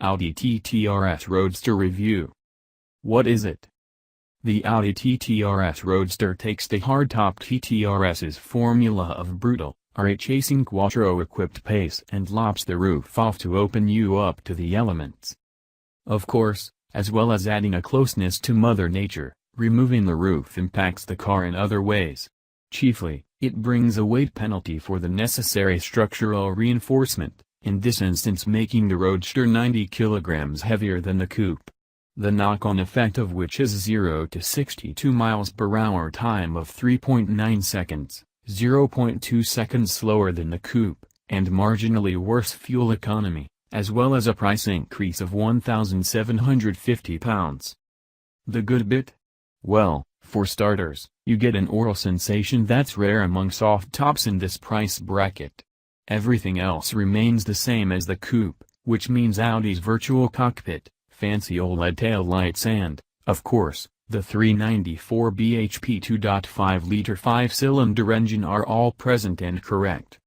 Audi TT RS Roadster Review. What is it? The Audi TT RS Roadster takes the hardtop TT RS's formula of brutal, chasing quattro-equipped pace and lops the roof off to open you up to the elements. Of course, as well as adding a closeness to Mother Nature, removing the roof impacts the car in other ways. Chiefly, it brings a weight penalty for the necessary structural reinforcement, in this instance making the Roadster 90 kilograms heavier than the coupe. The knock-on effect of which is 0 to 62 miles per hour time of 3.9 seconds, 0.2 seconds slower than the coupe, and marginally worse fuel economy, as well as a price increase of £1,750. The good bit? Well, for starters, you get an oral sensation that's rare among soft tops in this price bracket. Everything else remains the same as the coupe, which means Audi's virtual cockpit, fancy OLED taillights and, of course, the 394 bhp 2.5-liter 5-cylinder engine are all present and correct.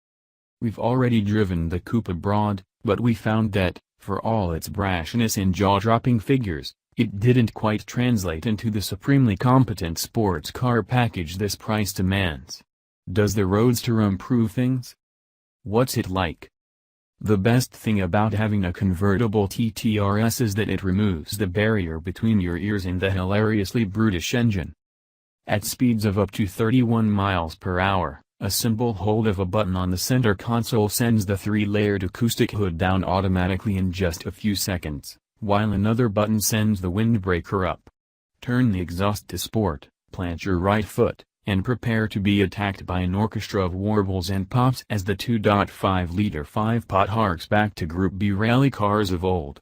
We've already driven the coupe abroad, but we found that, for all its brashness and jaw-dropping figures, it didn't quite translate into the supremely competent sports car package this price demands. Does the Roadster improve things? What's it like? The best thing about having a convertible TTRS is that it removes the barrier between your ears and the hilariously brutish engine. At speeds of up to 31 miles per hour, a simple hold of a button on the center console sends the 3-layered acoustic hood down automatically in just a few seconds, while another button sends the windbreaker up. Turn the exhaust to sport, plant your right foot, and prepare to be attacked by an orchestra of warbles and pops as the 2.5-liter 5-pot harks back to Group B rally cars of old.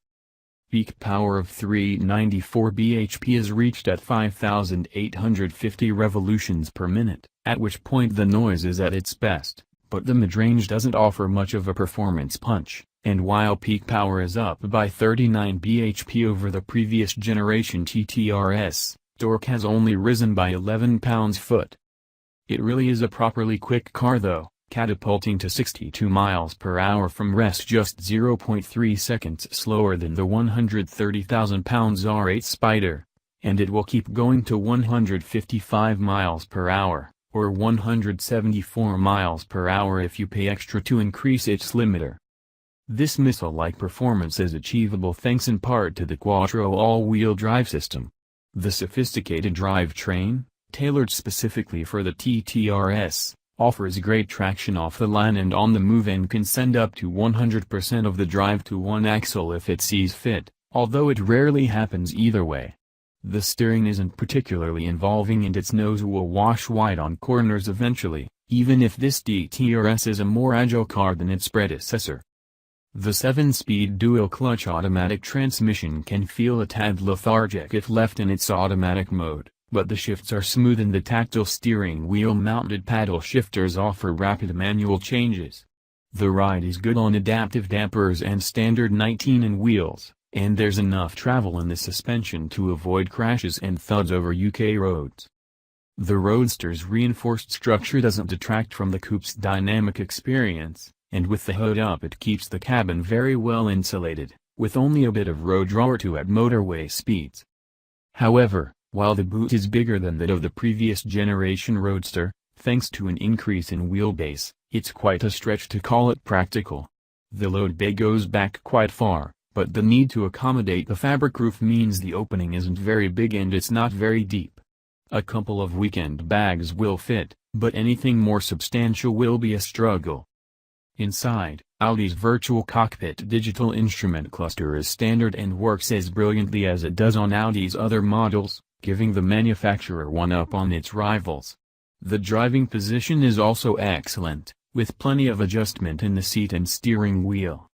Peak power of 394 bhp is reached at 5,850 revolutions per minute, at which point the noise is at its best, but the mid-range doesn't offer much of a performance punch, and while peak power is up by 39 bhp over the previous generation TTRS, torque has only risen by 11 pounds-foot. It really is a properly quick car though, catapulting to 62 miles per hour from rest just 0.3 seconds slower than the 130,000 pounds R8 Spider, and it will keep going to 155 miles per hour, or 174 miles per hour if you pay extra to increase its limiter. This missile-like performance is achievable thanks in part to the Quattro all-wheel drive system. The sophisticated drivetrain, tailored specifically for the TTRS, offers great traction off the line and on the move and can send up to 100% of the drive to one axle if it sees fit, although it rarely happens either way. The steering isn't particularly involving and its nose will wash wide on corners eventually, even if this TTRS is a more agile car than its predecessor. The 7-speed dual-clutch automatic transmission can feel a tad lethargic if left in its automatic mode, but the shifts are smooth and the tactile steering wheel-mounted paddle shifters offer rapid manual changes. The ride is good on adaptive dampers and standard 19-inch wheels, and there's enough travel in the suspension to avoid crashes and thuds over UK roads. The Roadster's reinforced structure doesn't detract from the coupe's dynamic experience, and with the hood up it keeps the cabin very well insulated, with only a bit of road draw to at motorway speeds. However, while the boot is bigger than that of the previous generation Roadster, thanks to an increase in wheelbase, it's quite a stretch to call it practical. The load bay goes back quite far, but the need to accommodate the fabric roof means the opening isn't very big and it's not very deep. A couple of weekend bags will fit, but anything more substantial will be a struggle. Inside, Audi's virtual cockpit digital instrument cluster is standard and works as brilliantly as it does on Audi's other models, giving the manufacturer one up on its rivals. The driving position is also excellent, with plenty of adjustment in the seat and steering wheel.